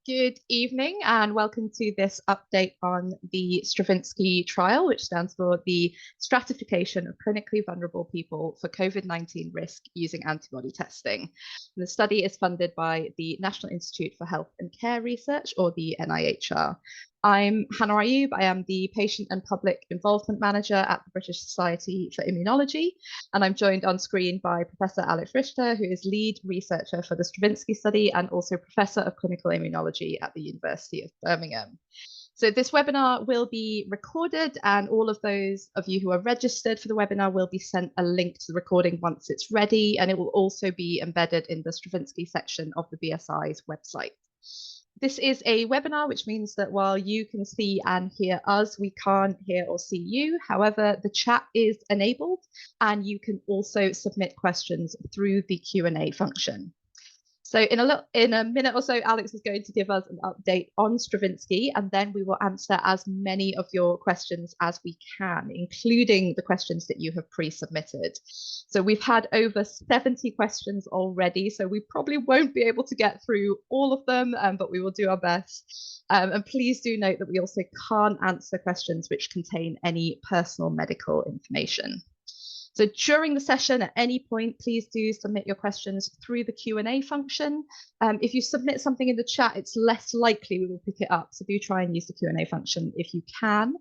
Good evening and welcome to this update on the STRAVINSKY trial, which stands for the stratification of clinically vulnerable people for COVID-19 risk using antibody testing. The study is funded by the National Institute for Health and Care Research, or the NIHR. I'm Hannah Ayub. I am the Patient and Public Involvement Manager at the British Society for Immunology, and I'm joined on screen by Professor Alex Richter, who is lead researcher for the STRAVINSKY study and also Professor of Clinical Immunology at the University of Birmingham. So this webinar will be recorded, and all of those of you who are registered for the webinar will be sent a link to the recording once it's ready, and it will also be embedded in the STRAVINSKY section of the BSI's website. This is a webinar, which means that while you can see and hear us, we can't hear or see you. However, the chat is enabled, and you can also submit questions through the Q&A function. So in a minute or so, Alex is going to give us an update on STRAVINSKY, and then we will answer as many of your questions as we can, including the questions that you have pre-submitted. So we've had over 70 questions already, so we probably won't be able to get through all of them, but we will do our best. And please do note that we also can't answer questions which contain any personal medical information. So during the session, at any point, please do submit your questions through the Q&A function. If you submit something in the chat, it's less likely we will pick it up. So do try and use the Q&A function if you can.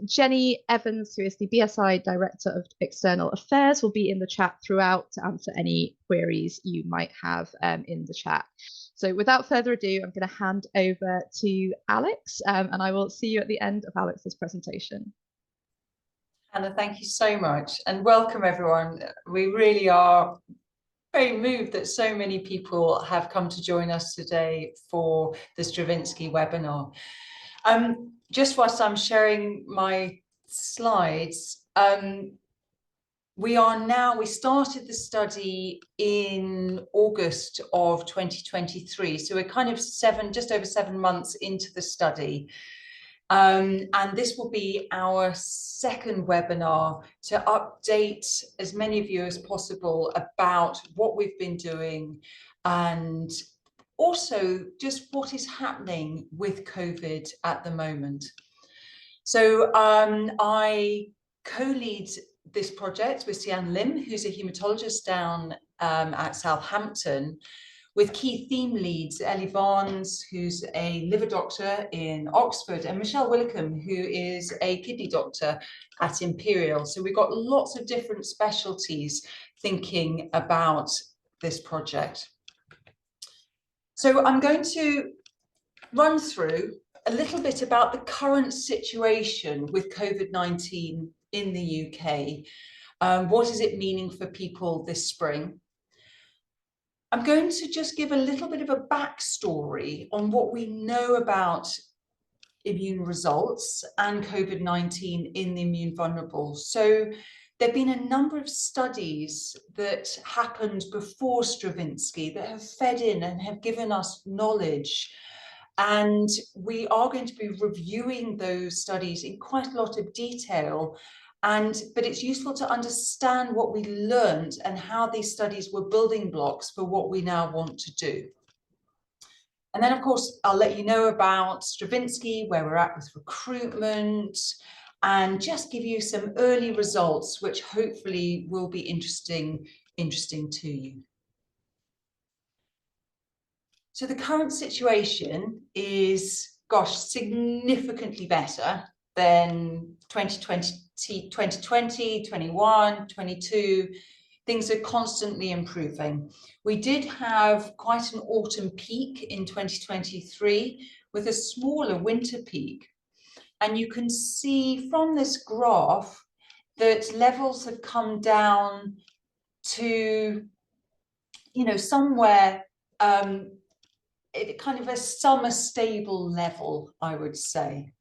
Jenny Evans, who is the BSI Director of External Affairs, will be in the chat throughout to answer any queries you might have in the chat. So without further ado, I'm going to hand over to Alex, and I will see you at the end of Alex's presentation. Hannah, thank you so much, and welcome everyone. We really are very moved that so many people have come to join us today for the STRAVINSKY webinar. Just whilst I'm sharing my slides, we started the study in August of 2023, so we're kind of just over 7 months into the study. And this will be our second webinar to update as many of you as possible about what we've been doing and also just what is happening with COVID at the moment. So I co-lead this project with Sian Lim, who's a haematologist down at Southampton, with key theme leads, Ellie Barnes, who's a liver doctor in Oxford, and Michelle Willicombe, who is a kidney doctor at Imperial. So we've got lots of different specialties thinking about this project. So I'm going to run through a little bit about the current situation with COVID-19 in the UK. What is it meaning for people this spring? I'm going to just give a little bit of a backstory on what we know about immune results and COVID-19 in the immune vulnerable. So there have been a number of studies that happened before STRAVINSKY that have fed in and have given us knowledge. And we are going to be reviewing those studies in quite a lot of detail. But it's useful to understand what we learned and how these studies were building blocks for what we now want to do. And then, of course, I'll let you know about STRAVINSKY, where we're at with recruitment, and just give you some early results, which hopefully will be interesting to you. So the current situation is, gosh, significantly better than 2020, 21, 22, things are constantly improving. We did have quite an autumn peak in 2023 with a smaller winter peak. And you can see from this graph that levels have come down to, somewhere kind of a summer stable level, I would say.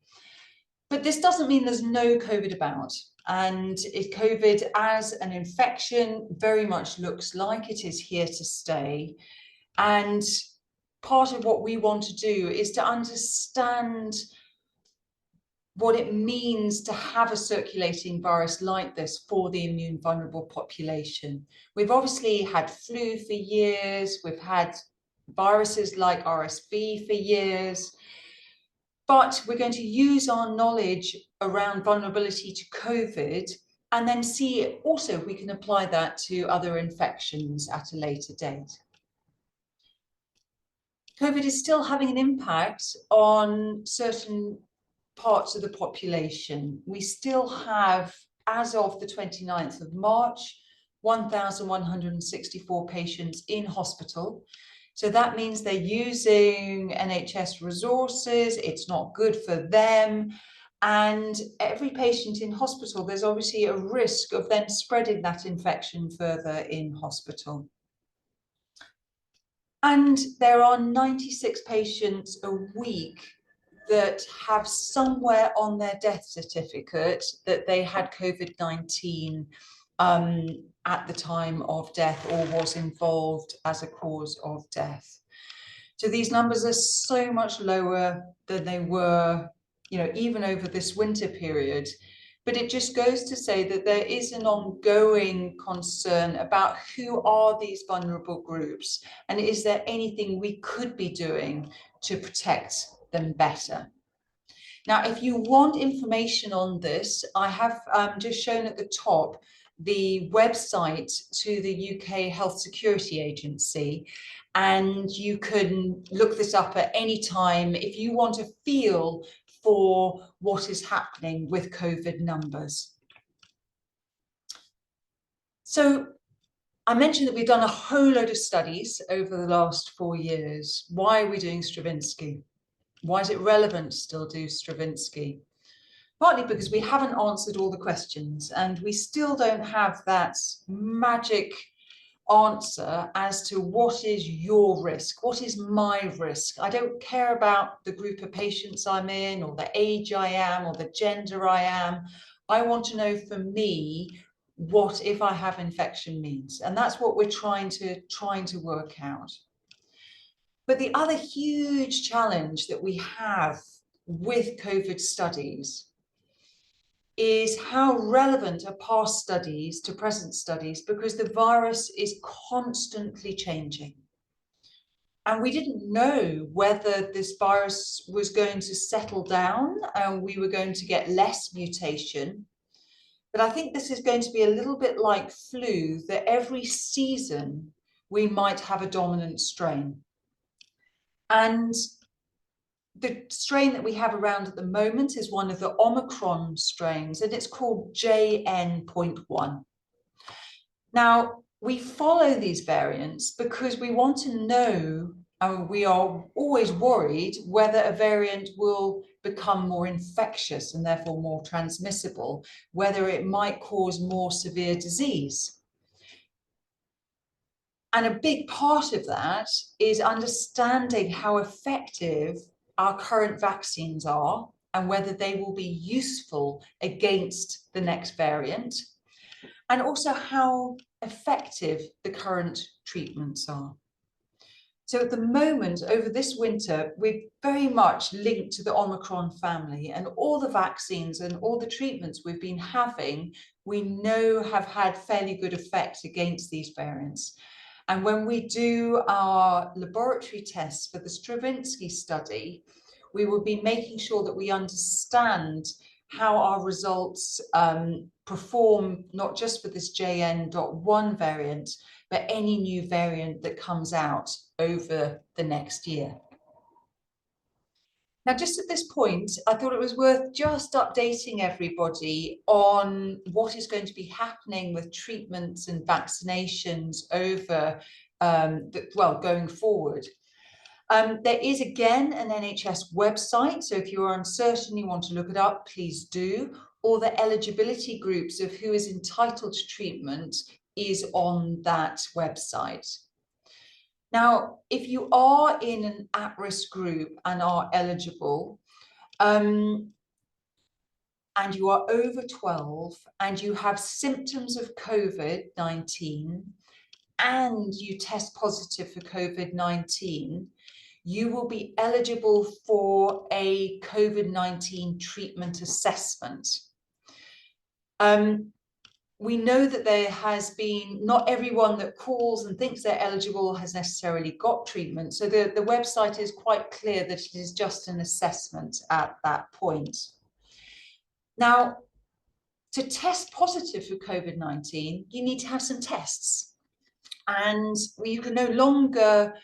But this doesn't mean there's no COVID about. And COVID as an infection very much looks like it is here to stay. And part of what we want to do is to understand what it means to have a circulating virus like this for the immune vulnerable population. We've obviously had flu for years, we've had viruses like RSV for years. But we're going to use our knowledge around vulnerability to COVID and then see also if we can apply that to other infections at a later date. COVID is still having an impact on certain parts of the population. We still have, as of the 29th of March, 1,164 patients in hospital. So that means they're using NHS resources, it's not good for them. And every patient in hospital, there's obviously a risk of them spreading that infection further in hospital. And there are 96 patients a week that have somewhere on their death certificate that they had COVID-19 at the time of death or was involved as a cause of death. So these numbers are so much lower than they were, even over this winter period. But it just goes to say that there is an ongoing concern about who are these vulnerable groups, and is there anything we could be doing to protect them better? Now, if you want information on this, I have just shown at the top the website to the UK Health Security Agency, and you can look this up at any time if you want a feel for what is happening with COVID numbers. So I mentioned that we've done a whole load of studies over the last 4 years. Why are we doing Stravinsky? Why is it relevant to still do Stravinsky? Partly because we haven't answered all the questions and we still don't have that magic answer as to what is your risk, what is my risk. I don't care about the group of patients I'm in or the age I am or the gender I am. I want to know for me what if I have infection means, and that's what we're trying to work out. But the other huge challenge that we have with COVID studies is how relevant are past studies to present studies, because the virus is constantly changing. And we didn't know whether this virus was going to settle down and we were going to get less mutation. But I think this is going to be a little bit like flu, that every season we might have a dominant strain. And the strain that we have around at the moment is one of the Omicron strains, and it's called JN.1. Now, we follow these variants because we want to know, and we are always worried whether a variant will become more infectious and therefore more transmissible, whether it might cause more severe disease. And a big part of that is understanding how effective our current vaccines are and whether they will be useful against the next variant, and also how effective the current treatments are. So at the moment, over this winter, we're very much linked to the Omicron family, and all the vaccines and all the treatments we've been having, we know have had fairly good effect against these variants. And when we do our laboratory tests for the Stravinsky study, we will be making sure that we understand how our results perform, not just for this JN.1 variant, but any new variant that comes out over the next year. Now, just at this point, I thought it was worth just updating everybody on what is going to be happening with treatments and vaccinations over, going forward. There is again an NHS website, so if you're uncertain, you want to look it up, please do. All the eligibility groups of who is entitled to treatment is on that website. Now, if you are in an at-risk group and are eligible, and you are over 12 and you have symptoms of COVID-19 and you test positive for COVID-19, you will be eligible for a COVID-19 treatment assessment. we know that there has been, not everyone that calls and thinks they're eligible has necessarily got treatment. So the website is quite clear that it is just an assessment at that point. Now, to test positive for COVID-19, you need to have some tests. And you can no longer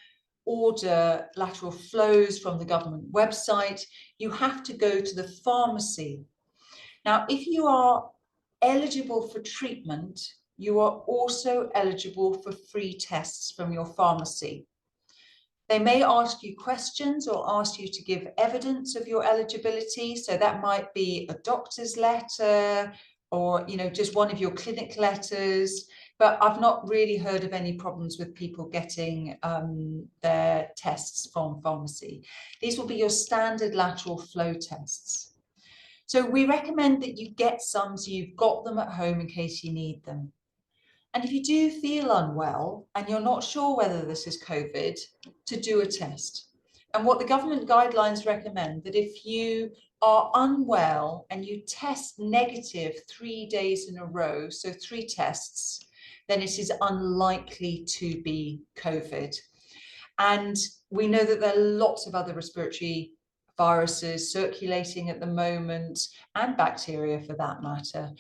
order lateral flows from the government website. You have to go to the pharmacy. Now, if you are eligible for treatment, you are also eligible for free tests from your pharmacy. They may ask you questions or ask you to give evidence of your eligibility. So that might be a doctor's letter or, you know, just one of your clinic letters. But I've not really heard of any problems with people getting their tests from pharmacy. These will be your standard lateral flow tests. So we recommend that you get some so you've got them at home in case you need them. And if you do feel unwell and you're not sure whether this is COVID, to do a test. And what the government guidelines recommend, that if you are unwell and you test negative 3 days in a row, so 3 tests, then it is unlikely to be COVID. And we know that there are lots of other respiratory viruses circulating at the moment, and bacteria for that matter.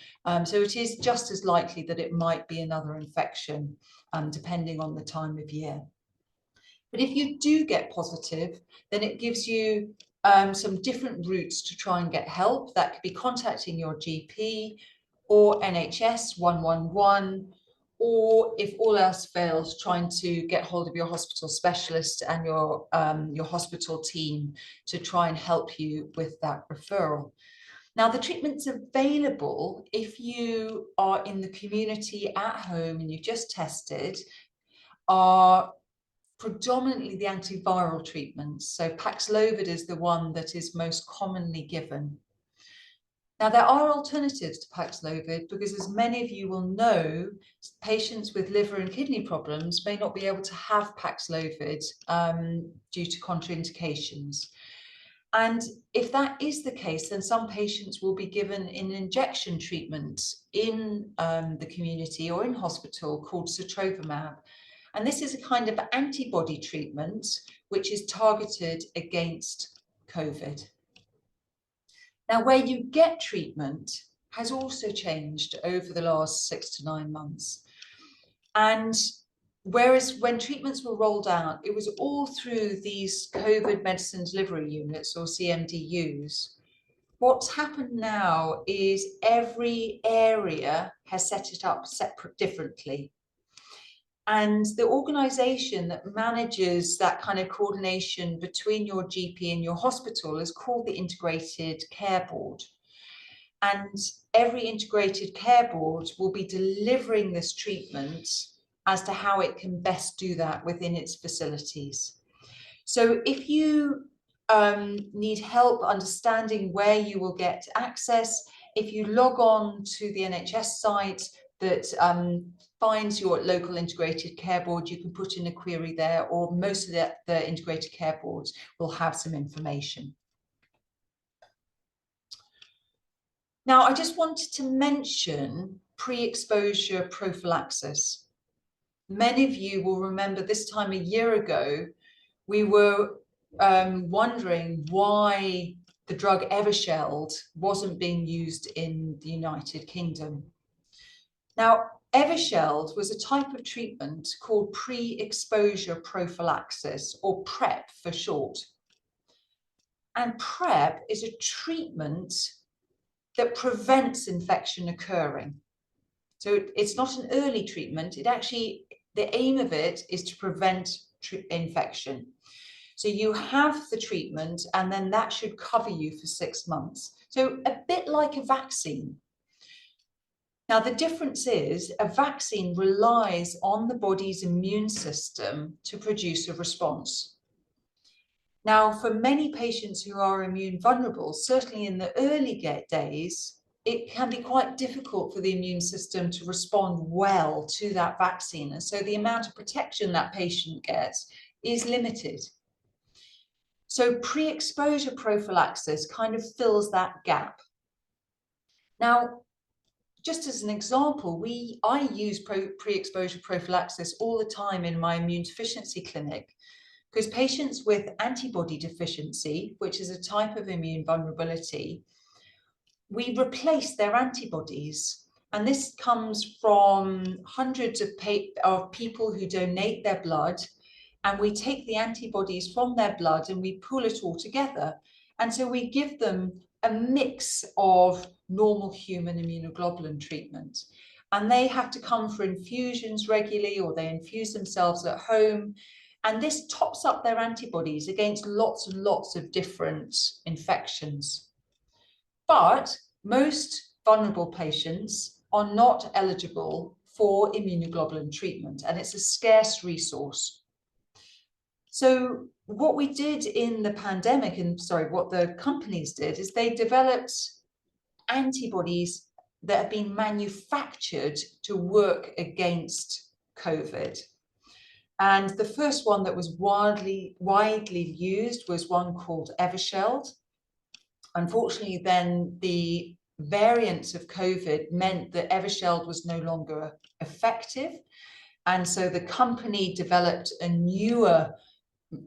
So it is just as likely that it might be another infection, depending on the time of year. But if you do get positive, then it gives you some different routes to try and get help. That could be contacting your GP or NHS 111, or if all else fails, trying to get hold of your hospital specialist and your hospital team to try and help you with that referral. Now, the treatments available if you are in the community at home and you've just tested are predominantly the antiviral treatments. So Paxlovid is the one that is most commonly given. Now, there are alternatives to Paxlovid because, as many of you will know, patients with liver and kidney problems may not be able to have Paxlovid due to contraindications. And if that is the case, then some patients will be given an injection treatment in the community or in hospital called sotrovimab. And this is a kind of antibody treatment which is targeted against COVID. Now, where you get treatment has also changed over the last 6 to 9 months. And whereas when treatments were rolled out, it was all through these COVID medicine delivery units or CMDUs. What's happened now is every area has set it up differently. And the organization that manages that kind of coordination between your GP and your hospital is called the Integrated Care Board. And every Integrated Care Board will be delivering this treatment as to how it can best do that within its facilities. So if you need help understanding where you will get access, if you log on to the NHS site that finds your local Integrated Care Board, you can put in a query there, or most of the Integrated Care Boards will have some information. Now, I just wanted to mention pre-exposure prophylaxis. Many of you will remember this time a year ago, we were wondering why the drug Eversheld wasn't being used in the United Kingdom. Now, Eversheld was a type of treatment called pre-exposure prophylaxis, or PrEP for short. And PrEP is a treatment that prevents infection occurring. So it's not an early treatment. It actually, the aim of it is to prevent infection. So you have the treatment and then that should cover you for 6 months. So a bit like a vaccine. Now, the difference is a vaccine relies on the body's immune system to produce a response. Now, for many patients who are immune vulnerable, certainly in the early days, it can be quite difficult for the immune system to respond well to that vaccine. And so the amount of protection that patient gets is limited. So pre-exposure prophylaxis kind of fills that gap. Now, just as an example, I use pre-exposure prophylaxis all the time in my immune deficiency clinic, because patients with antibody deficiency, which is a type of immune vulnerability, we replace their antibodies. And this comes from hundreds of people who donate their blood, and we take the antibodies from their blood and we pool it all together. And so we give them a mix of normal human immunoglobulin treatment. And they have to come for infusions regularly, or they infuse themselves at home. And this tops up their antibodies against lots and lots of different infections. But most vulnerable patients are not eligible for immunoglobulin treatment, and it's a scarce resource. So what we did in the pandemic, what the companies did, is they developed antibodies that have been manufactured to work against COVID. And the first one that was widely used was one called Eversheld. Unfortunately, then the variants of COVID meant that Eversheld was no longer effective. And so the company developed a newer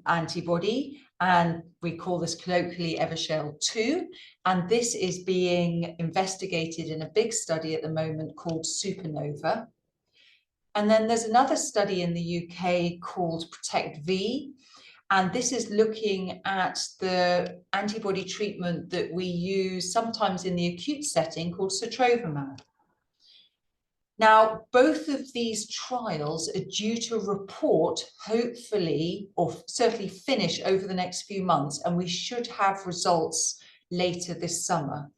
antibody, and we call this colloquially Eversheld 2. And this is being investigated in a big study at the moment called Supernova. And then there's another study in the UK called Protect V. And this is looking at the antibody treatment that we use sometimes in the acute setting called STRAVINSKY. Now, both of these trials are due to report, hopefully, or certainly finish over the next few months, and we should have results later this summer.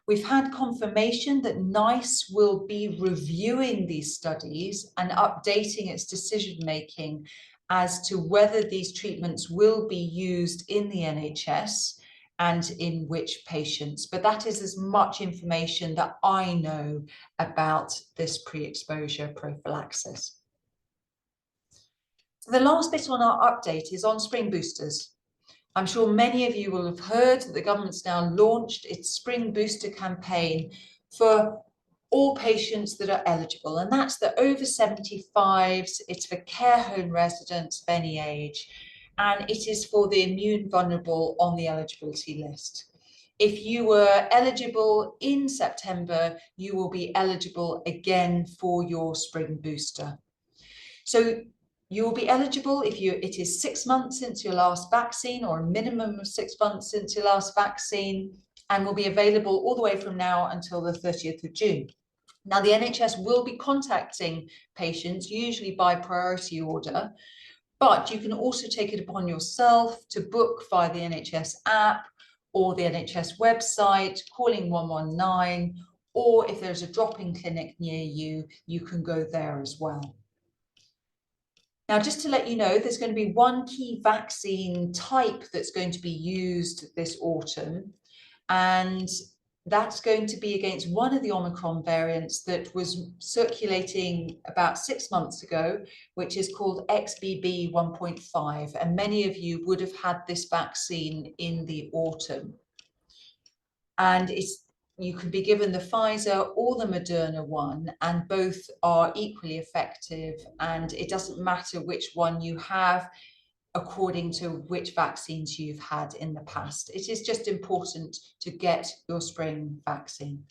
We've had confirmation that NICE will be reviewing these studies and updating its decision-making as to whether these treatments will be used in the NHS and in which patients. But that is as much information that I know about this pre-exposure prophylaxis. So the last bit on our update is on spring boosters. I'm sure many of you will have heard that the government's now launched its spring booster campaign for all patients that are eligible, and that's the over 75s, it's for care home residents of any age, and it is for the immune vulnerable on the eligibility list. If you were eligible in September, you will be eligible again for your spring booster. So you will be eligible if it is 6 months since your last vaccine, or a minimum of 6 months since your last vaccine, and will be available all the way from now until the 30th of June. Now, the NHS will be contacting patients, usually by priority order, but you can also take it upon yourself to book via the NHS app or the NHS website, calling 119, or if there's a drop-in clinic near you, you can go there as well. Now, just to let you know, there's going to be one key vaccine type that's going to be used this autumn, and that's going to be against one of the Omicron variants that was circulating about 6 months ago, which is called XBB 1.5. And many of you would have had this vaccine in the autumn. And you can be given the Pfizer or the Moderna one, and both are equally effective. And it doesn't matter which one you have, according to which vaccines you've had in the past. It is just important to get your spring vaccine.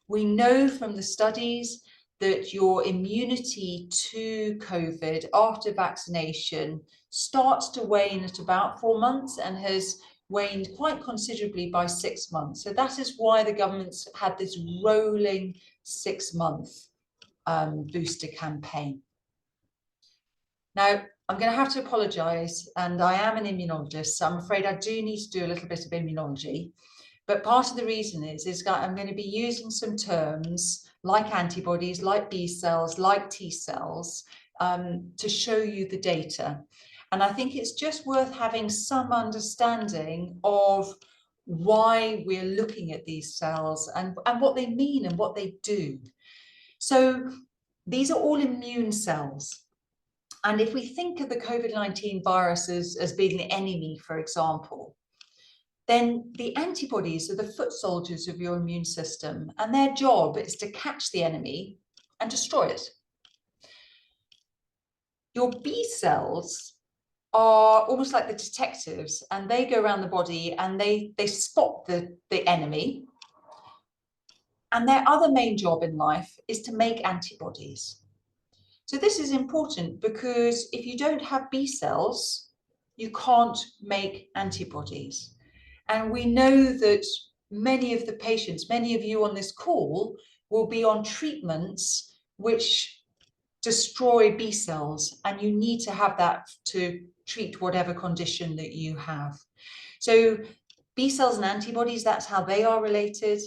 We know from the studies that your immunity to COVID after vaccination starts to wane at about 4 months and has waned quite considerably by 6 months. So that is why the government's had this rolling 6-month booster campaign. Now, I'm going to have to apologise, and I am an immunologist, so I'm afraid I do need to do a little bit of immunology. But part of the reason is that I'm going to be using some terms like antibodies, like B cells, like T cells, to show you the data. And I think it's just worth having some understanding of why we're looking at these cells and what they mean and what they do. So these are all immune cells. And if we think of the COVID-19 virus as being the enemy, for example, then the antibodies are the foot soldiers of your immune system, and their job is to catch the enemy and destroy it. Your B cells are almost like the detectives, and they go around the body and they spot the enemy. And their other main job in life is to make antibodies. So this is important because if you don't have B cells, you can't make antibodies. And we know that many of the patients, many of you on this call, will be on treatments which destroy B cells, and you need to have that to treat whatever condition that you have. So B cells and antibodies, that's how they are related.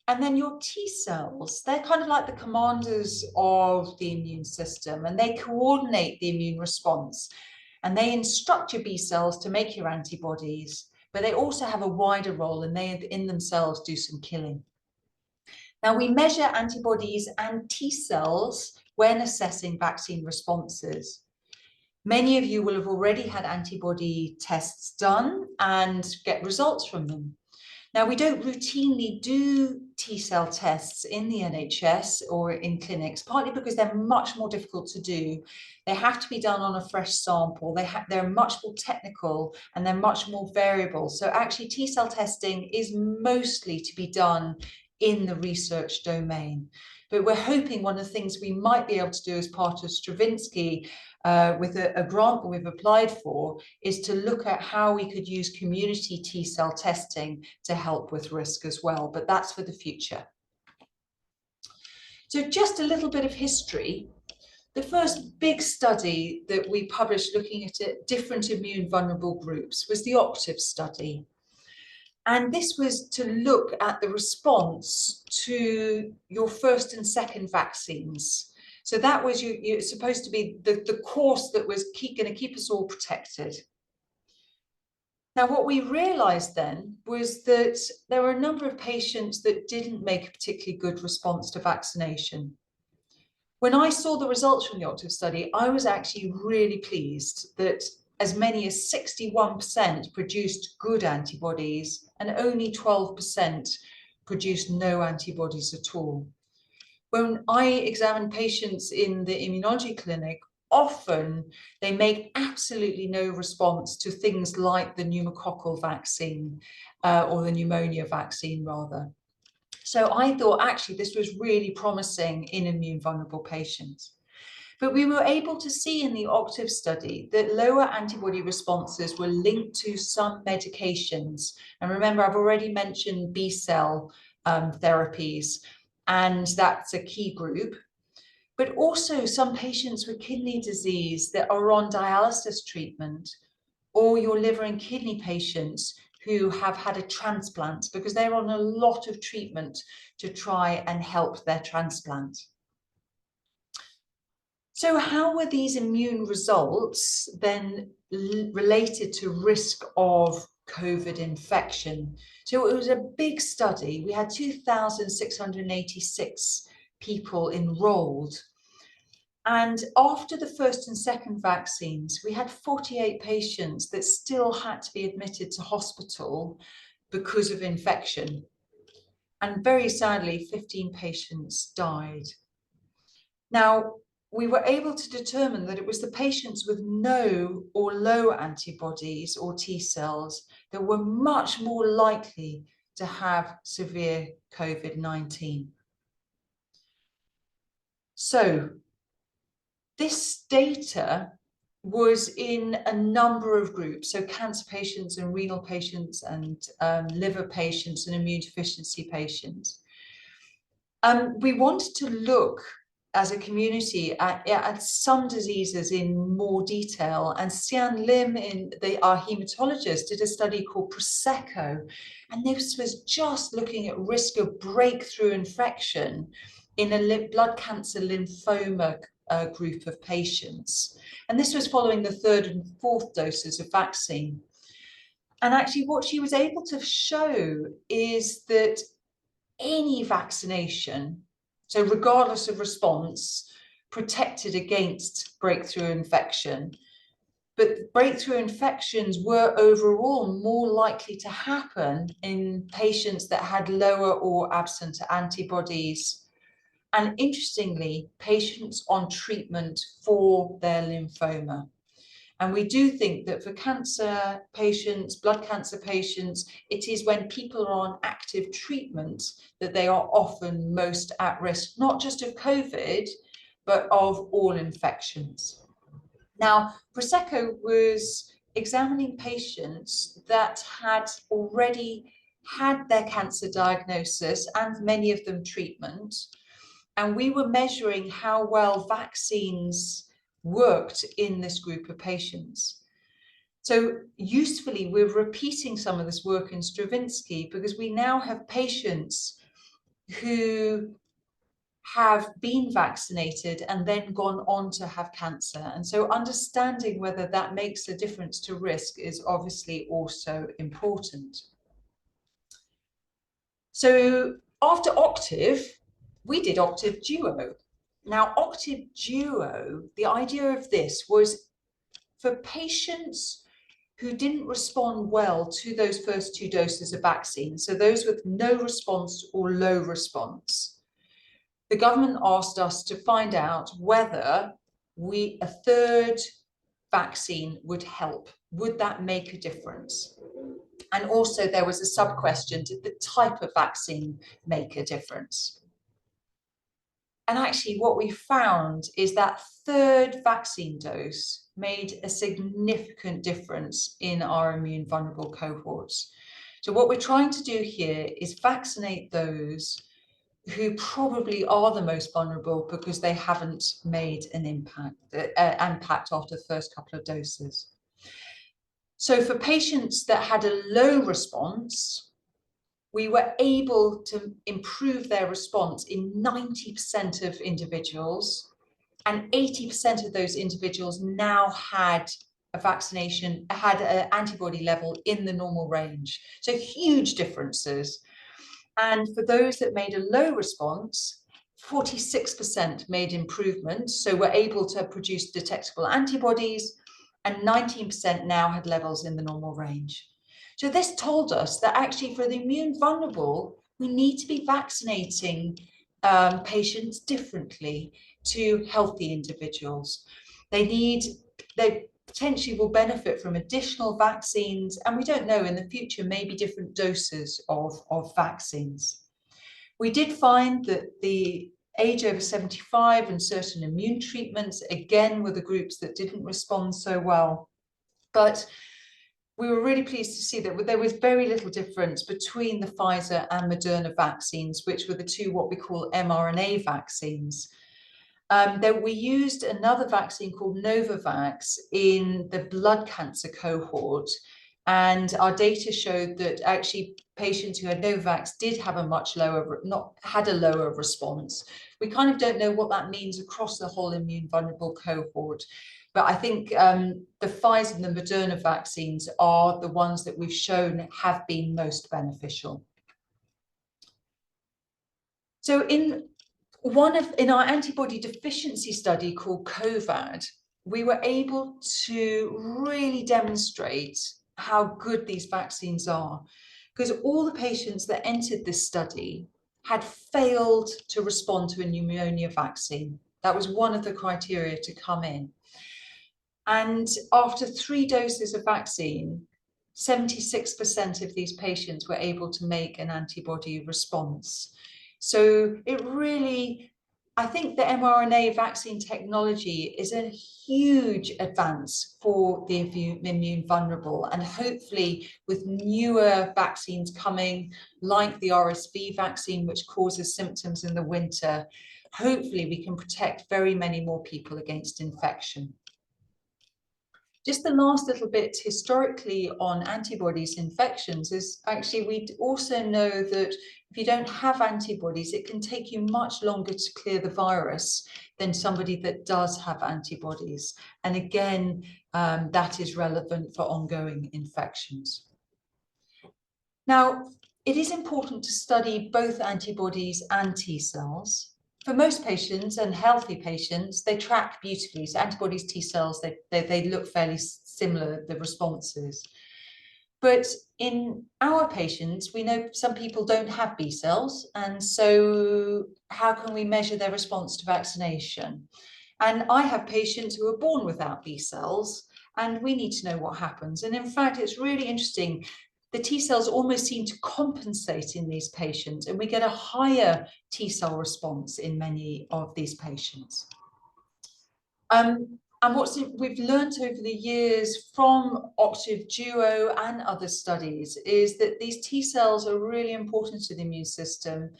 And then your T cells, they're kind of like the commanders of the immune system, and they coordinate the immune response, and they instruct your B cells to make your antibodies, but they also have a wider role, and they in themselves do some killing. Now, we measure antibodies and T cells when assessing vaccine responses. Many of you will have already had antibody tests done and get results from them. Now, we don't routinely do T cell tests in the NHS or in clinics, partly because they're much more difficult to do. They have to be done on a fresh sample. They're much more technical, and they're much more variable. So actually, T cell testing is mostly to be done in the research domain. But we're hoping one of the things we might be able to do as part of STRAVINSKY with a grant that we've applied for is to look at how we could use community T cell testing to help with risk as well, but that's for the future. So just a little bit of history. The first big study that we published looking at different immune vulnerable groups was the OCTAVE study. And this was to look at the response to your first and second vaccines. So that was you're supposed to be the course that was going to keep us all protected. Now, what we realized then was that there were a number of patients that didn't make a particularly good response to vaccination. When I saw the results from the OCTAVE study, I was actually really pleased that as many as 61% produced good antibodies and only 12% produced no antibodies at all. When I examine patients in the immunology clinic, often they make absolutely no response to things like the pneumococcal vaccine or the pneumonia vaccine rather. So I thought actually this was really promising in immune vulnerable patients. But we were able to see in the OCTAVE study that lower antibody responses were linked to some medications. And remember, I've already mentioned B cell therapies, and that's a key group. But also some patients with kidney disease that are on dialysis treatment, or your liver and kidney patients who have had a transplant because they're on a lot of treatment to try and help their transplant. So how were these immune results then related to risk of COVID infection? So it was a big study. We had 2,686 people enrolled. And after the first and second vaccines, we had 48 patients that still had to be admitted to hospital because of infection. And very sadly, 15 patients died. Now, we were able to determine that it was the patients with no or low antibodies or T cells that were much more likely to have severe COVID-19. So this data was in a number of groups, so cancer patients and renal patients and liver patients and immune deficiency patients. We wanted to look as a community at some diseases in more detail, and Sian Lim, our hematologist, did a study called Prosecco, and this was just looking at risk of breakthrough infection in a blood cancer lymphoma group of patients. And this was following the third and fourth doses of vaccine. And actually what she was able to show is that any vaccination, so regardless of response, protected against breakthrough infection. But breakthrough infections were overall more likely to happen in patients that had lower or absent antibodies. And interestingly, patients on treatment for their lymphoma. And we do think that for cancer patients, blood cancer patients, it is when people are on active treatment that they are often most at risk, not just of COVID, but of all infections. Now, Prosecco was examining patients that had already had their cancer diagnosis and many of them treatment. And we were measuring how well vaccines worked in this group of patients. So usefully, we're repeating some of this work in Stravinsky because we now have patients who have been vaccinated and then gone on to have cancer. And so understanding whether that makes a difference to risk is obviously also important. So after Octave, we did Octave Duo. Now, Octave Duo, the idea of this was for patients who didn't respond well to those first 2 doses of vaccine, so those with no response or low response, the government asked us to find out whether a third vaccine would help. Would that make a difference? And also there was a sub-question, did the type of vaccine make a difference? And actually what we found is that third vaccine dose made a significant difference in our immune vulnerable cohorts. So what we're trying to do here is vaccinate those who probably are the most vulnerable because they haven't made an impact after the first couple of doses. So for patients that had a low response, we were able to improve their response in 90% of individuals, and 80% of those individuals now had a vaccination, had an antibody level in the normal range. So huge differences. And for those that made a low response, 46% made improvements, so were able to produce detectable antibodies, and 19% now had levels in the normal range. So this told us that actually for the immune vulnerable, we need to be vaccinating patients differently to healthy individuals. They potentially will benefit from additional vaccines, and we don't know, in the future, maybe different doses of vaccines. We did find that the age over 75 and certain immune treatments, again, were the groups that didn't respond so well. But we were really pleased to see that there was very little difference between the Pfizer and Moderna vaccines, which were the 2 what we call mRNA vaccines. That we used another vaccine called Novavax in the blood cancer cohort, and our data showed that actually patients who had Novavax did have a much lower, had a lower response. We kind of don't know what that means across the whole immune vulnerable cohort, but I think the Pfizer and the Moderna vaccines are the ones that we've shown have been most beneficial. So in our antibody deficiency study called COVID, we were able to really demonstrate how good these vaccines are, because all the patients that entered this study had failed to respond to a pneumonia vaccine. That was one of the criteria to come in. And after 3 doses of vaccine, 76% of these patients were able to make an antibody response. So it really, I think the mRNA vaccine technology is a huge advance for the immune vulnerable, and hopefully with newer vaccines coming, like the RSV vaccine, which causes symptoms in the winter, hopefully we can protect very many more people against infection. Just the last little bit historically on antibodies infections is actually we also know that if you don't have antibodies, it can take you much longer to clear the virus than somebody that does have antibodies. And again, that is relevant for ongoing infections. Now, it is important to study both antibodies and T cells. for most patients and healthy patients, they track beautifully. So antibodies, T cells, they look fairly similar, the responses. But in our patients, we know some people don't have B cells. And so how can we measure their response to vaccination? And I have patients who are born without B cells, and we need to know what happens. And in fact, it's really interesting. The T cells almost seem to compensate in these patients, and we get a higher T cell response in many of these patients. And what we've learned over the years from Octave Duo and other studies is that these T cells are really important to the immune system,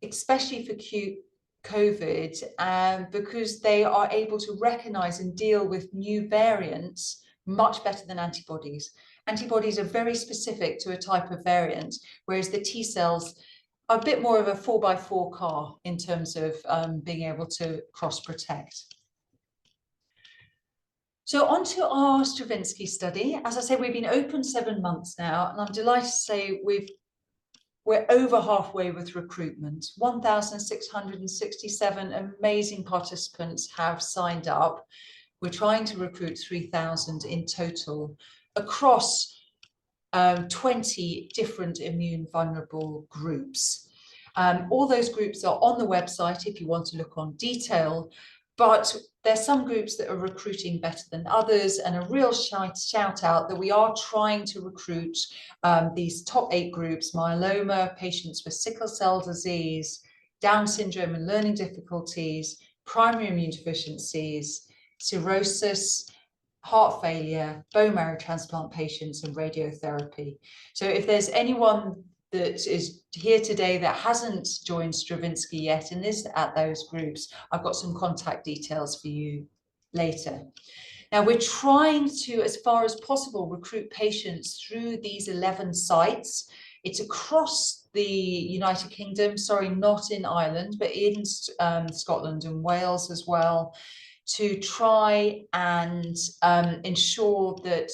especially for acute COVID, because they are able to recognize and deal with new variants much better than antibodies. Antibodies are very specific to a type of variant, whereas the T cells are a bit more of a 4x4 car in terms of being able to cross-protect. So on to our Stravinsky study. As I say, we've been open 7 months now, and I'm delighted to say we're over halfway with recruitment. 1,667 amazing participants have signed up. We're trying to recruit 3,000 in total across 20 different immune vulnerable groups. All those groups are on the website if you want to look on detail, but there's some groups that are recruiting better than others, and a real shout out that we are trying to recruit these top 8 groups: myeloma, patients with sickle cell disease, Down syndrome and learning difficulties, primary immune deficiencies, cirrhosis, heart failure, bone marrow transplant patients, and radiotherapy. So if there's anyone that is here today that hasn't joined Stravinsky yet and is at those groups, I've got some contact details for you later. Now, we're trying to, as far as possible, recruit patients through these 11 sites. It's across the United Kingdom, sorry, not in Ireland, but in Scotland and Wales as well, to try and ensure that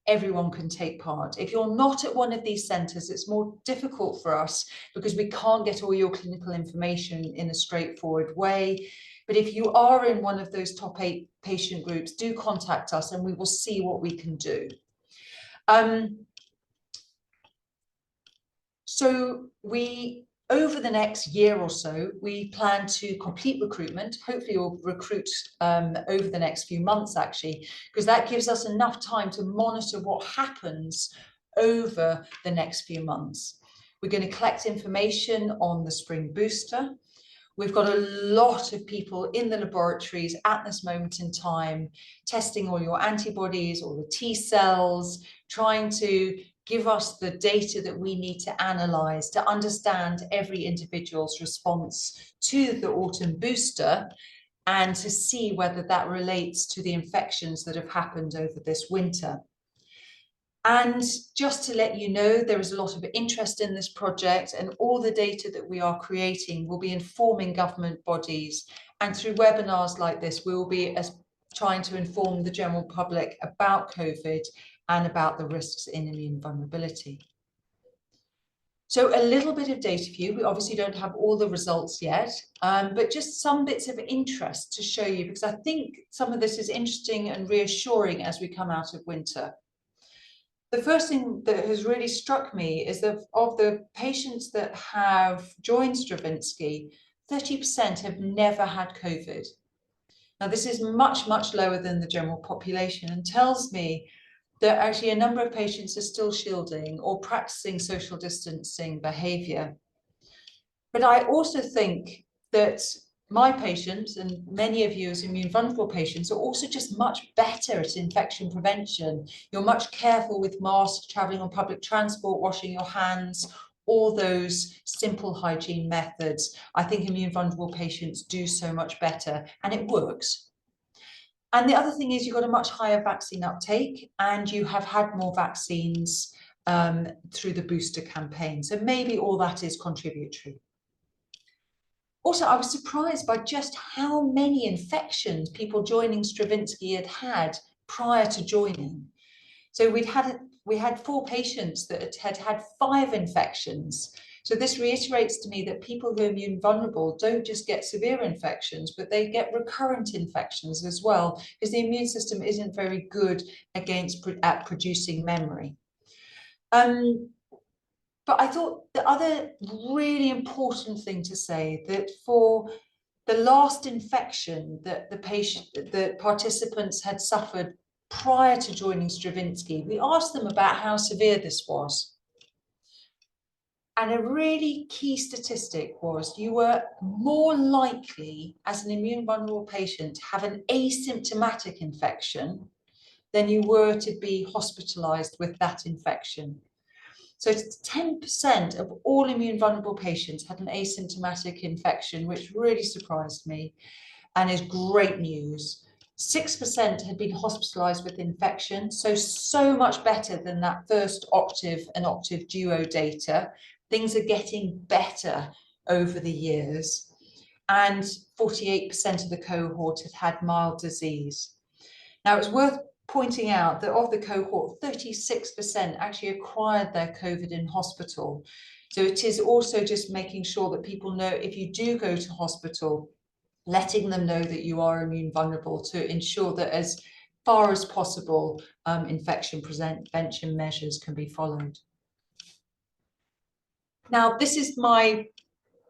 everyone can take part. If you're not at one of these centres, it's more difficult for us because we can't get all your clinical information in a straightforward way. But if you are in one of those top 8 patient groups, do contact us and we will see what we can do. So over the next year or so, we plan to complete recruitment. Hopefully we'll recruit over the next few months, actually, because that gives us enough time to monitor what happens over the next few months. We're going to collect information on the spring booster. We've got a lot of people in the laboratories at this moment in time, testing all your antibodies, all the T cells, trying to give us the data that we need to analyze to understand every individual's response to the autumn booster and to see whether that relates to the infections that have happened over this winter. And just to let you know, there is a lot of interest in this project, and all the data that we are creating will be informing government bodies. And through webinars like this, we will be trying to inform the general public about COVID and about the risks in immune vulnerability. So a little bit of data for you. We obviously don't have all the results yet, but just some bits of interest to show you, because I think some of this is interesting and reassuring as we come out of winter. The first thing that has really struck me is that of the patients that have joined Stravinsky, 30% have never had COVID. Now, this is much, much lower than the general population and tells me that actually a number of patients are still shielding or practicing social distancing behavior. But I also think that my patients and many of you as immune vulnerable patients are also just much better at infection prevention. You're much careful with masks, traveling on public transport, washing your hands, all those simple hygiene methods. I think immune vulnerable patients do so much better, and it works. And the other thing is you've got a much higher vaccine uptake, and you have had more vaccines through the booster campaign. So maybe all that is contributory. Also, I was surprised by just how many infections people joining Stravinsky had prior to joining. So we had 4 patients that had 5 infections. So this reiterates to me that people who are immune vulnerable don't just get severe infections, but they get recurrent infections as well, because the immune system isn't very good at producing memory. But I thought the other really important thing to say, that for the last infection that the participants had suffered prior to joining Stravinsky, we asked them about how severe this was. And a really key statistic was you were more likely as an immune vulnerable patient to have an asymptomatic infection than you were to be hospitalized with that infection. So 10% of all immune vulnerable patients had an asymptomatic infection, which really surprised me and is great news. 6% had been hospitalized with infection, so much better than that first octave and octave duo data. Things are getting better over the years. And 48% of the cohort had mild disease. Now, it's worth pointing out that of the cohort, 36% actually acquired their COVID in hospital. So it is also just making sure that people know, if you do go to hospital, letting them know that you are immune vulnerable, to ensure that as far as possible, infection prevention measures can be followed. Now, this is my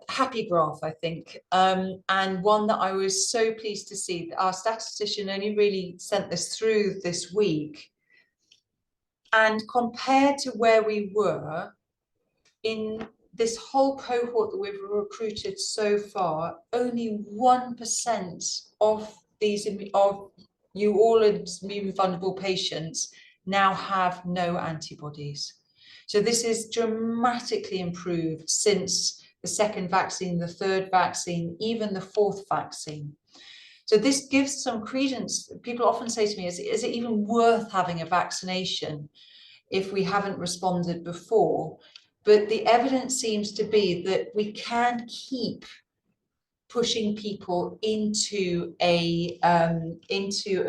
happy graph, I think, and one that I was so pleased to see. Our statistician only really sent this through this week. And compared to where we were in this whole cohort that we've recruited so far, only 1% of these immune vulnerable patients now have no antibodies. So this is dramatically improved since the second vaccine, the third vaccine, even the fourth vaccine. So this gives some credence. People often say to me, is it even worth having a vaccination if we haven't responded before? But the evidence seems to be that we can keep pushing people into a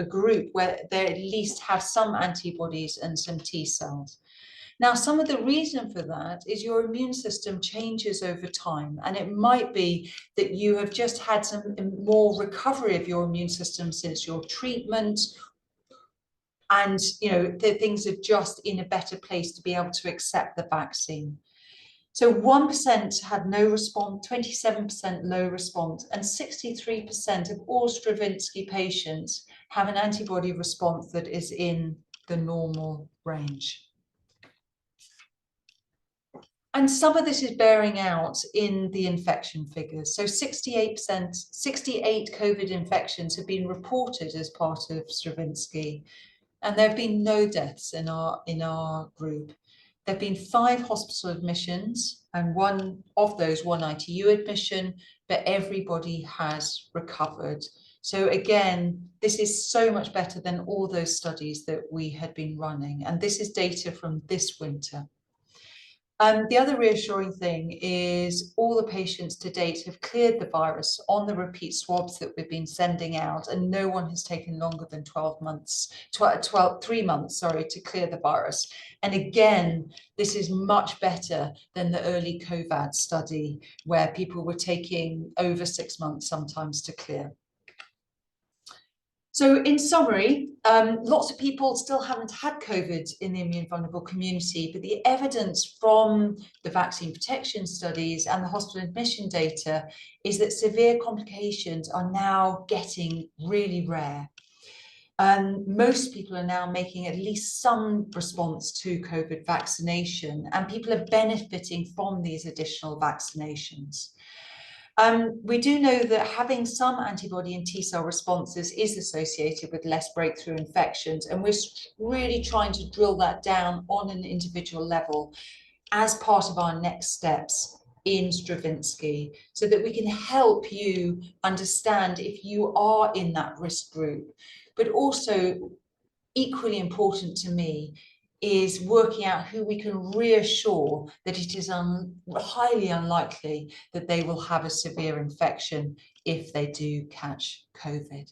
group where they at least have some antibodies and some T cells. Now, some of the reason for that is your immune system changes over time, and it might be that you have just had some more recovery of your immune system since your treatment, and that things are just in a better place to be able to accept the vaccine. So 1% had no response, 27% low response, and 63% of all Stravinsky patients have an antibody response that is in the normal range. And some of this is bearing out in the infection figures. So 68 COVID infections have been reported as part of Stravinsky, and there have been no deaths in our group. There have been 5 hospital admissions, and one ITU admission, but everybody has recovered. So again, this is so much better than all those studies that we had been running, and this is data from this winter. The other reassuring thing is all the patients to date have cleared the virus on the repeat swabs that we've been sending out, and no one has taken longer than 3 months, to clear the virus. And again, this is much better than the early COVID study, where people were taking over 6 months sometimes to clear. So in summary, lots of people still haven't had COVID in the immune vulnerable community, but the evidence from the vaccine protection studies and the hospital admission data is that severe complications are now getting really rare. Most people are now making at least some response to COVID vaccination, and people are benefiting from these additional vaccinations. We do know that having some antibody and T cell responses is associated with less breakthrough infections, and we're really trying to drill that down on an individual level as part of our next steps in Stravinsky, so that we can help you understand if you are in that risk group. But also, equally important to me, is working out who we can reassure that it is highly unlikely that they will have a severe infection if they do catch COVID.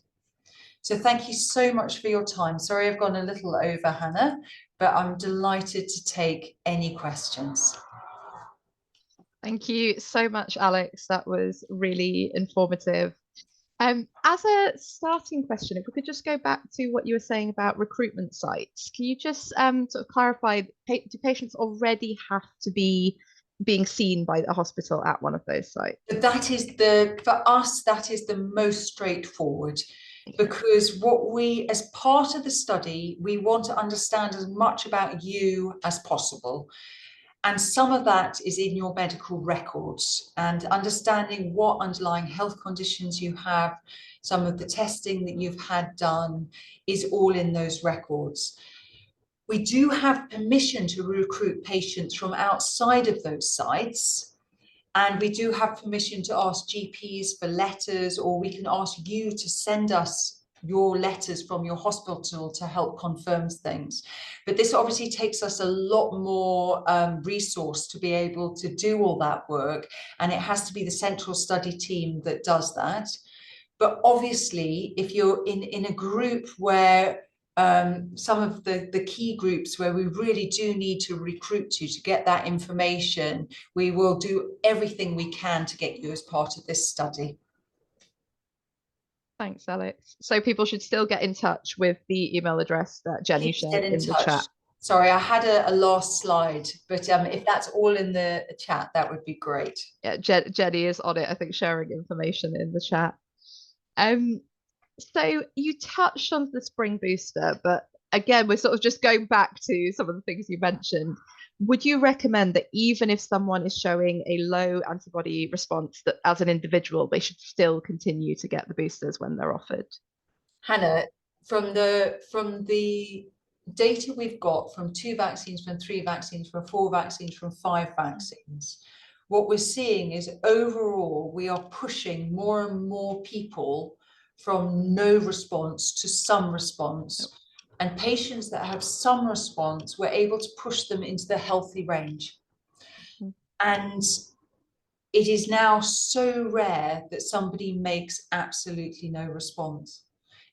So thank you so much for your time. Sorry I've gone a little over, Hannah, but I'm delighted to take any questions. Thank you so much, Alex. That was really informative. As a starting question, if we could just go back to what you were saying about recruitment sites, can you just sort of clarify, do patients already have to be being seen by the hospital at one of those sites? That is for us, that is the most straightforward, because what we, as part of the study, we want to understand as much about you as possible. And some of that is in your medical records and understanding what underlying health conditions you have. Some of the testing that you've had done is all in those records. We do have permission to recruit patients from outside of those sites. And we do have permission to ask GPs for letters, or we can ask you to send us your letters from your hospital to help confirm things. But this obviously takes us a lot more resource to be able to do all that work. And it has to be the central study team that does that. But obviously, if you're in a group where some of the key groups where we really do need to recruit you to get that information, we will do everything we can to get you as part of this study. Thanks, Alex. So people should still get in touch with the email address that Jenny Please shared get in in the touch. chat. Sorry, I had a last slide, but if that's all in the chat, that would be great. Yeah, Jenny is on it, I think, sharing information in the chat. So you touched on the spring booster, but again, we're sort of just going back to some of the things you mentioned. Would you recommend that even if someone is showing a low antibody response, that as an individual, they should still continue to get the boosters when they're offered? Hannah, from the data we've got from 2 vaccines, from 3 vaccines, from 4 vaccines, from 5 vaccines, what we're seeing is overall we are pushing more and more people from no response to some response. And patients that have some response, we're able to push them into the healthy range. And it is now so rare that somebody makes absolutely no response.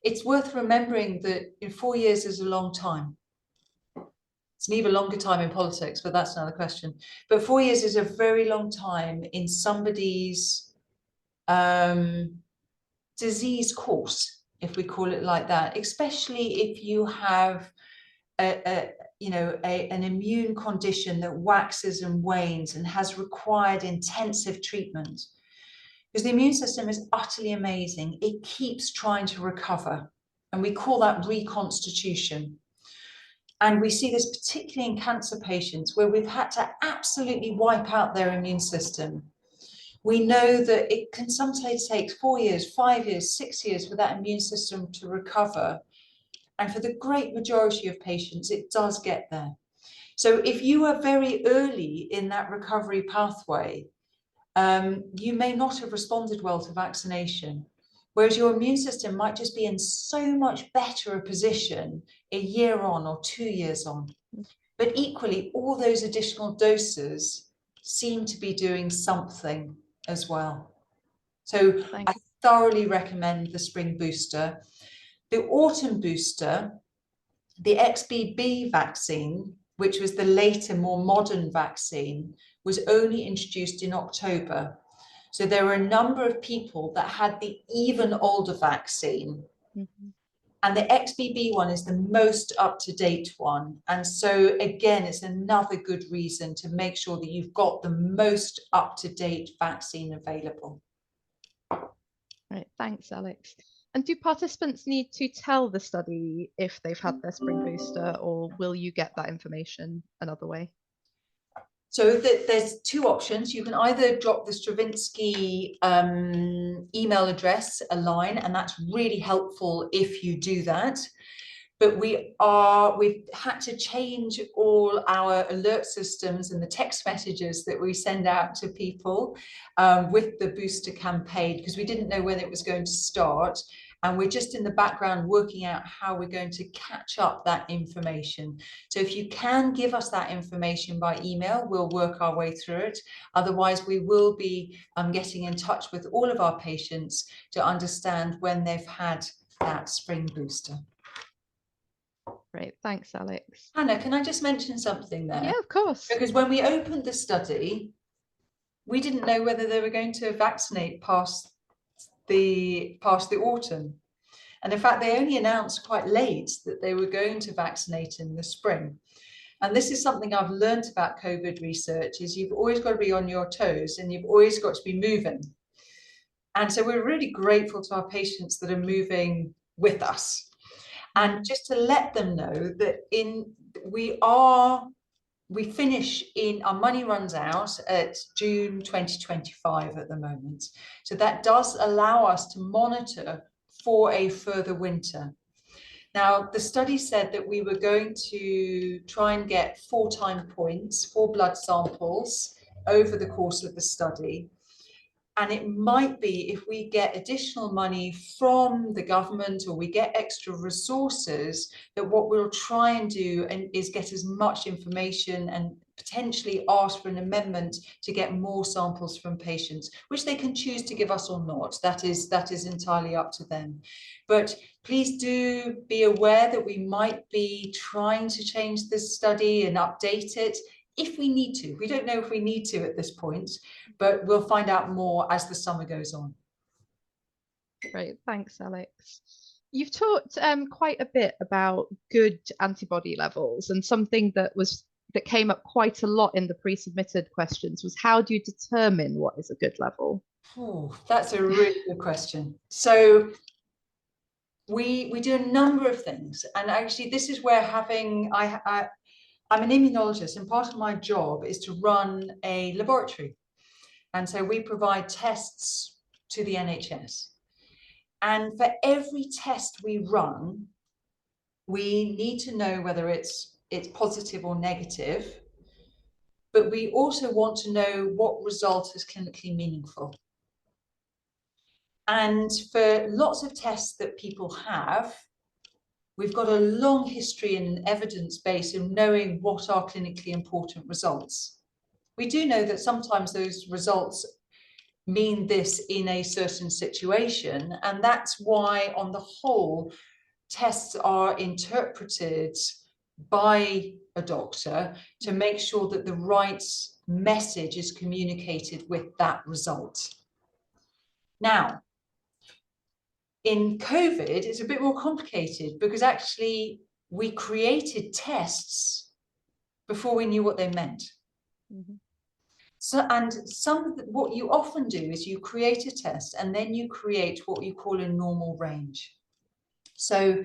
It's worth remembering that 4 years is a long time. It's an even longer time in politics, but that's another question. But 4 years is a very long time in somebody's disease course, if we call it like that, especially if you have an immune condition that waxes and wanes and has required intensive treatment. Because the immune system is utterly amazing. It keeps trying to recover, and we call that reconstitution. And we see this particularly in cancer patients where we've had to absolutely wipe out their immune system. We know that it can sometimes take 4 years, 5 years, 6 years for that immune system to recover. And for the great majority of patients, it does get there. So if you are very early in that recovery pathway, you may not have responded well to vaccination, whereas your immune system might just be in so much better a position a year on or 2 years on. But equally, all those additional doses seem to be doing something as well. So I thoroughly recommend the spring booster. The autumn booster, the XBB vaccine, which was the later, more modern vaccine, was only introduced in October. So there were a number of people that had the even older vaccine. And the XBB one is the most up-to-date one. And so again, it's another good reason to make sure that you've got the most up-to-date vaccine available. Right, thanks, Alex. And do participants need to tell the study if they've had their spring booster, or will you get that information another way? So there's 2 options. You can either drop the Stravinsky email address a line, and that's really helpful if you do that. But we've had to change all our alert systems and the text messages that we send out to people with the booster campaign, because we didn't know when it was going to start. And we're just in the background working out how we're going to catch up that information. So if you can give us that information by email, we'll work our way through it. Otherwise, we will be getting in touch with all of our patients to understand when they've had that spring booster. Great, thanks, Alex. Hannah, can I just mention something there? Yeah, of course. Because when we opened the study, we didn't know whether they were going to vaccinate past the autumn. And in fact, they only announced quite late that they were going to vaccinate in the spring. And this is something I've learned about COVID research, is you've always got to be on your toes and you've always got to be moving. And so we're really grateful to our patients that are moving with us. And just to let them know that we finish in, our money runs out at June 2025 at the moment. So that does allow us to monitor for a further winter. Now, the study said that we were going to try and get 4 time points, 4 blood samples over the course of the study. And it might be, if we get additional money from the government or we get extra resources, that what we'll try and do is get as much information and potentially ask for an amendment to get more samples from patients, which they can choose to give us or not. That is entirely up to them. But please do be aware that we might be trying to change this study and update it if we need to. We don't know if we need to at this point, but we'll find out more as the summer goes on. Great, thanks, Alex. You've talked quite a bit about good antibody levels, and something that came up quite a lot in the pre-submitted questions was, how do you determine what is a good level? Oh, that's a really good question. So we do a number of things, and actually this is where I'm an immunologist, and part of my job is to run a laboratory. And so we provide tests to the NHS. And for every test we run, we need to know whether it's positive or negative, but we also want to know what result is clinically meaningful. And for lots of tests that people have, we've got a long history and an evidence base of knowing what are clinically important results. We do know that sometimes those results mean this in a certain situation, and that's why, on the whole, tests are interpreted by a doctor to make sure that the right message is communicated with that result. Now, in COVID, it's a bit more complicated, because actually we created tests before we knew what they meant. Mm-hmm. So, and what you often do is you create a test and then you create what you call a normal range. So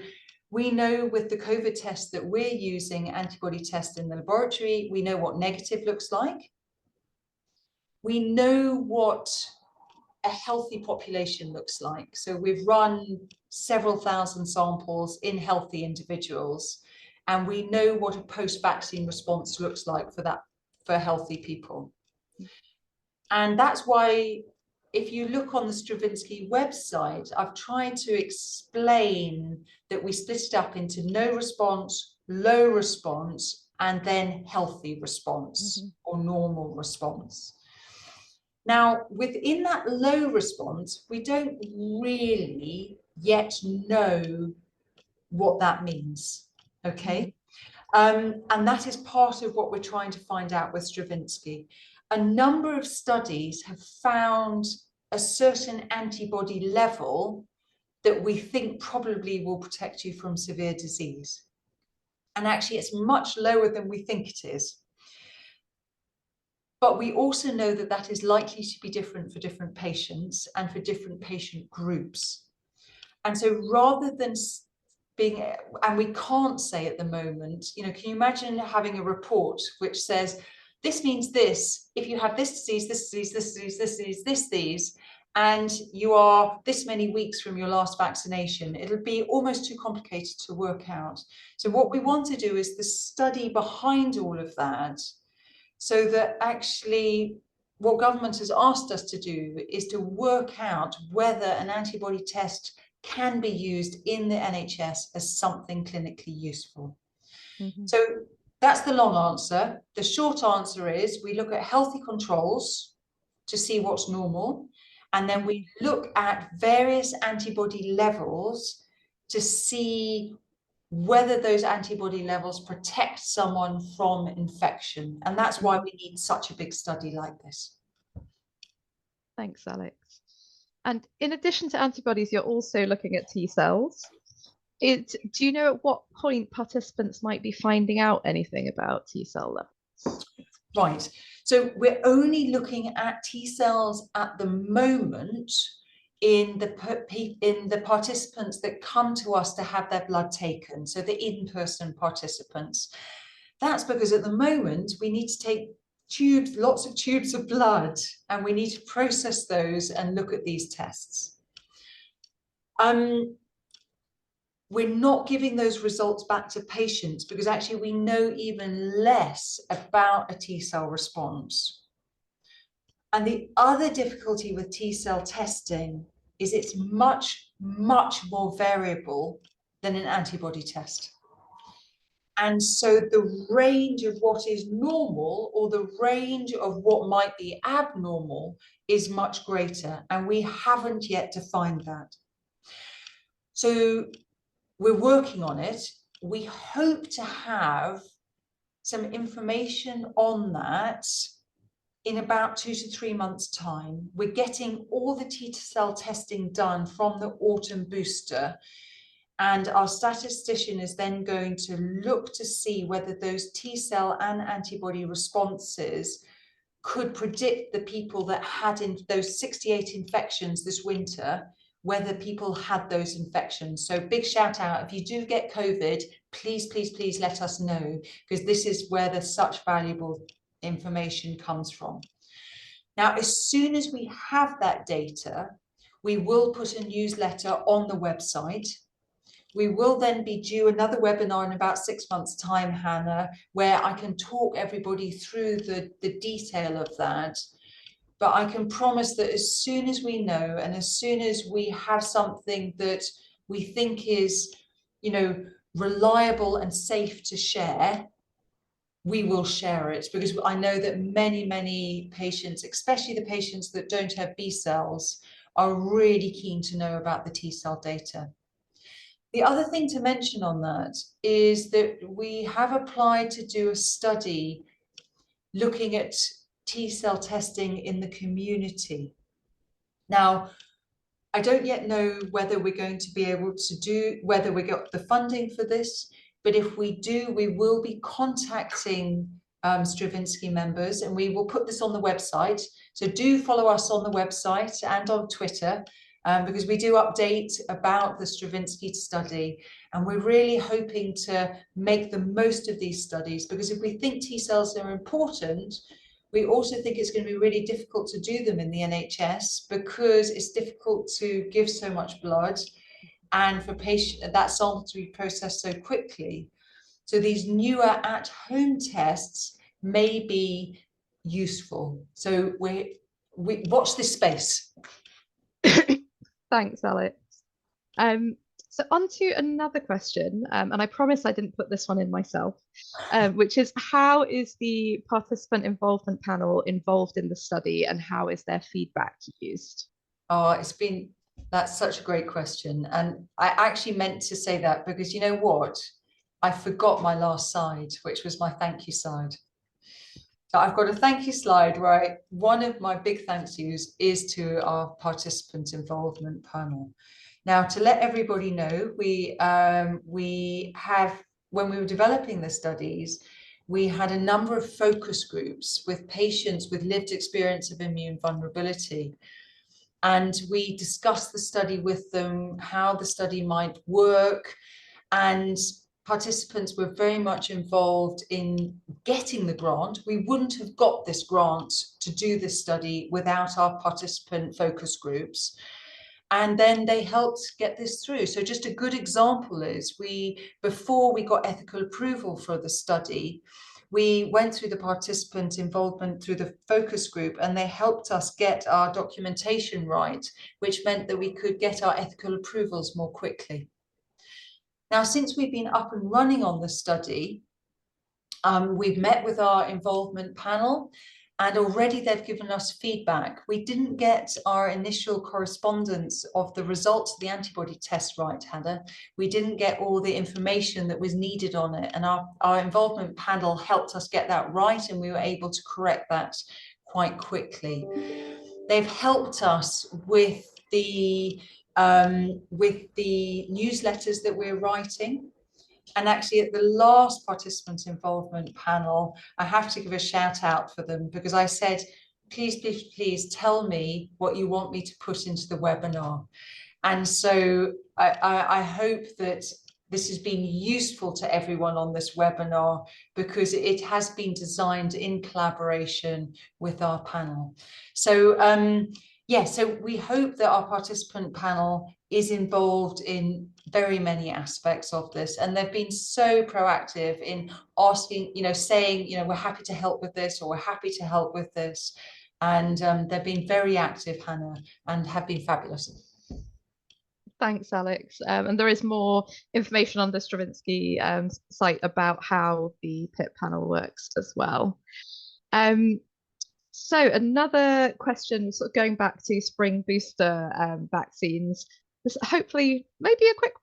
we know with the COVID test that we're using, antibody test in the laboratory, we know what negative looks like. We know what a healthy population looks like. So we've run several thousand samples in healthy individuals, and we know what a post-vaccine response looks like for healthy people. And that's why, if you look on the Stravinsky website, I've tried to explain that we split it up into no response, low response, and then healthy response, or normal response. Now, within that low response, we don't really yet know what that means, okay? And that is part of what we're trying to find out with Stravinsky. A number of studies have found a certain antibody level that we think probably will protect you from severe disease. And actually, it's much lower than we think it is. But we also know that that is likely to be different for different patients and for different patient groups. And so rather than and we can't say at the moment, can you imagine having a report which says, this means this, if you have this disease, this disease, this disease, this disease, this disease, and you are this many weeks from your last vaccination, it'll be almost too complicated to work out. So what we want to do is the study behind all of that, so that actually what government has asked us to do is to work out whether an antibody test can be used in the NHS as something clinically useful. So that's the long answer. The short answer is we look at healthy controls to see what's normal, and then we look at various antibody levels to see whether those antibody levels protect someone from infection. And that's why we need such a big study like this. Thanks, Alex. And in addition to antibodies, you're also looking at T cells. Do you know at what point participants might be finding out anything about T cell levels? Right. So we're only looking at T cells at the moment in the participants that come to us to have their blood taken, so the in-person participants. That's because at the moment we need to take lots of tubes of blood, and we need to process those and look at these tests. We're not giving those results back to patients because actually we know even less about a T cell response. And the other difficulty with T cell testing is it's much, much more variable than an antibody test. And so the range of what is normal or the range of what might be abnormal is much greater. And we haven't yet defined that. So we're working on it. We hope to have some information on that in about 2 to 3 months' time. We're getting all the T cell testing done from the autumn booster, and our statistician is then going to look to see whether those T cell and antibody responses could predict the people that had in those 68 infections this winter, whether people had those infections. So big shout out, if you do get COVID, please, please, please let us know, because this is where the such valuable information comes from. Now, as soon as we have that data, we will put a newsletter on the website. We will then be due another webinar in about 6 months' time, Hannah, where I can talk everybody through the detail of that. But I can promise that as soon as we know, and as soon as we have something that we think is, you know, reliable and safe to share, we will share it, because I know that many, many patients, especially the patients that don't have B cells, are really keen to know about the T cell data. The other thing to mention on that is that we have applied to do a study looking at T cell testing in the community. Now, I don't yet know whether we're going to be able to whether we got the funding for this, but if we do, we will be contacting Stravinsky members, and we will put this on the website. So do follow us on the website and on Twitter, because we do update about the Stravinsky study, and we're really hoping to make the most of these studies, because if we think T cells are important, we also think it's going to be really difficult to do them in the NHS, because it's difficult to give so much blood and for that sample to be processed so quickly. So these newer at-home tests may be useful. So we watch this space. Thanks, Alex. So on to another question, and I promise I didn't put this one in myself, which is, how is the participant involvement panel involved in the study, and how is their feedback used? Oh, that's such a great question. And I actually meant to say that because, you know what? I forgot my last slide, which was my thank you slide. So I've got a thank you slide where one of my big thank yous is to our participant involvement panel. Now, to let everybody know, we have, when we were developing the studies, we had a number of focus groups with patients with lived experience of immune vulnerability. And we discussed the study with them, how the study might work, and participants were very much involved in getting the grant. We wouldn't have got this grant to do this study without our participant focus groups. And then they helped get this through. So just a good example is before we got ethical approval for the study, we went through the participant involvement through the focus group, and they helped us get our documentation right, which meant that we could get our ethical approvals more quickly. Now, since we've been up and running on the study, we've met with our involvement panel, and already they've given us feedback. We didn't get our initial correspondence of the results of the antibody test right, Hannah. We didn't get all the information that was needed on it, and our involvement panel helped us get that right, and we were able to correct that quite quickly. They've helped us with the newsletters that we're writing. And actually at the last participant involvement panel, I have to give a shout out for them, because I said, please, please, please tell me what you want me to put into the webinar. And so I hope that this has been useful to everyone on this webinar, because it has been designed in collaboration with our panel. So yeah, so we hope that our participant panel is involved in very many aspects of this, and they've been so proactive in asking, saying, we're happy to help with this, or we're happy to help with this. And they've been very active, Hannah, and have been fabulous. Thanks, Alex. And there is more information on the Stravinsky site about how the PIP panel works as well. So another question, sort of going back to spring booster vaccines, hopefully maybe a quick,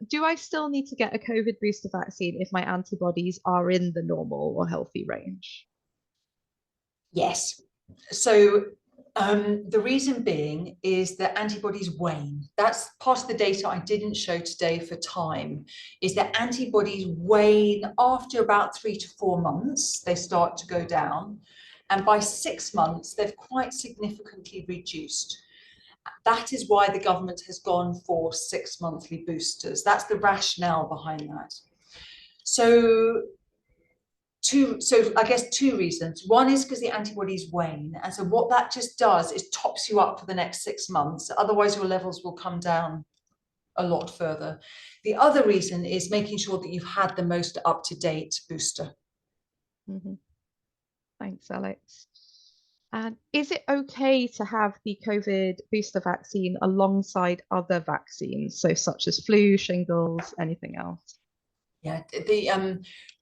do I still need to get a COVID booster vaccine if my antibodies are in the normal or healthy range? Yes. So the reason being is that antibodies wane. That's part of the data I didn't show today for time, is that antibodies wane after about 3 to 4 months. They start to go down. And by 6 months, they've quite significantly reduced. That is why the government has gone for 6-monthly boosters. That's the rationale behind that. So I guess 2 reasons. One is because the antibodies wane. And so what that just does is tops you up for the next 6 months. Otherwise, your levels will come down a lot further. The other reason is making sure that you've had the most up-to-date booster. Mm-hmm. Thanks, Alex. And is it okay to have the COVID booster vaccine alongside other vaccines, so such as flu, shingles, anything else? Yeah,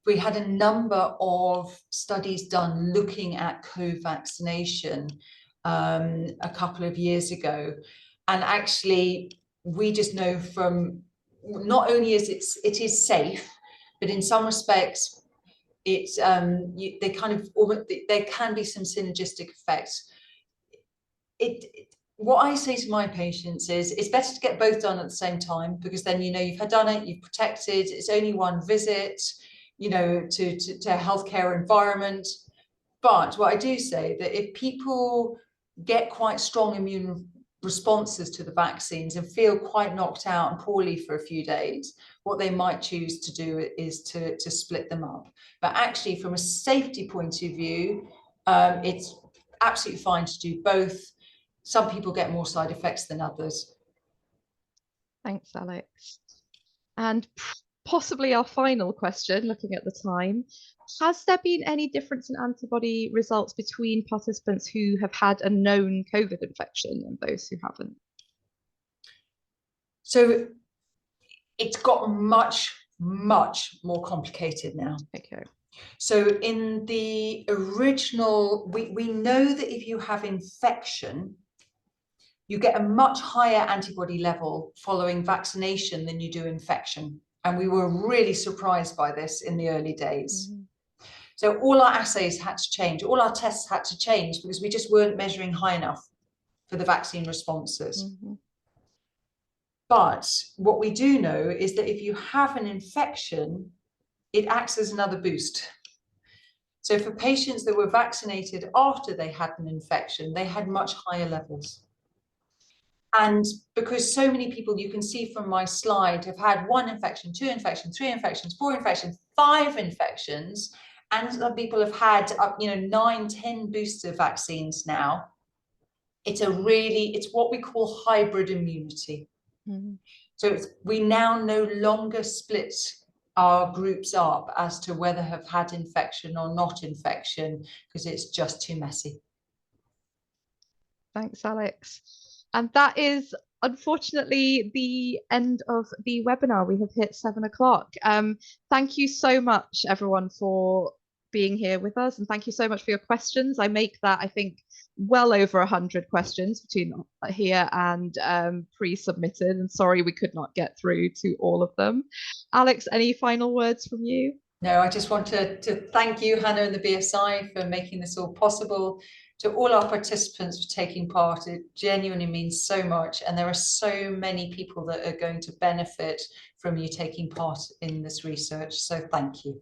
we had a number of studies done looking at co-vaccination a couple of years ago, and actually we just know from, not only is it is safe, but in some respects it's there can be some synergistic effects. What I say to my patients is it's better to get both done at the same time, because then you've done it, you've protected, it's only one visit, to a healthcare environment. But what I do say that if people get quite strong immune responses to the vaccines and feel quite knocked out and poorly for a few days, what they might choose to do is to split them up. But actually, from a safety point of view, it's absolutely fine to do both. Some people get more side effects than others. Thanks, Alex. And possibly our final question, looking at the time, has there been any difference in antibody results between participants who have had a known COVID infection and those who haven't? So it's got much, much more complicated now. Okay. So in the original, we know that if you have infection, you get a much higher antibody level following vaccination than you do infection. And we were really surprised by this in the early days. Mm-hmm. So all our assays had to change, all our tests had to change, because we just weren't measuring high enough for the vaccine responses. Mm-hmm. But what we do know is that if you have an infection, it acts as another boost. So for patients that were vaccinated after they had an infection, they had much higher levels. And because so many people, you can see from my slide, have had 1 infection, 2 infections, 3 infections, 4 infections, 5 infections, and some people have had up, 9, 10 booster vaccines now. It's what we call hybrid immunity. Mm-hmm. So we now no longer split our groups up as to whether have had infection or not infection, because it's just too messy. Thanks, Alex. And that is unfortunately the end of the webinar. We have hit 7 o'clock. Thank you so much, everyone, for being here with us, and thank you so much for your questions. I make that, I think, well over 100 questions between here and pre-submitted, and sorry we could not get through to all of them. Alex, any final words from you? No, I just want to thank you, Hannah, and the BSI for making this all possible. To all our participants for taking part, it genuinely means so much. And there are so many people that are going to benefit from you taking part in this research. So thank you.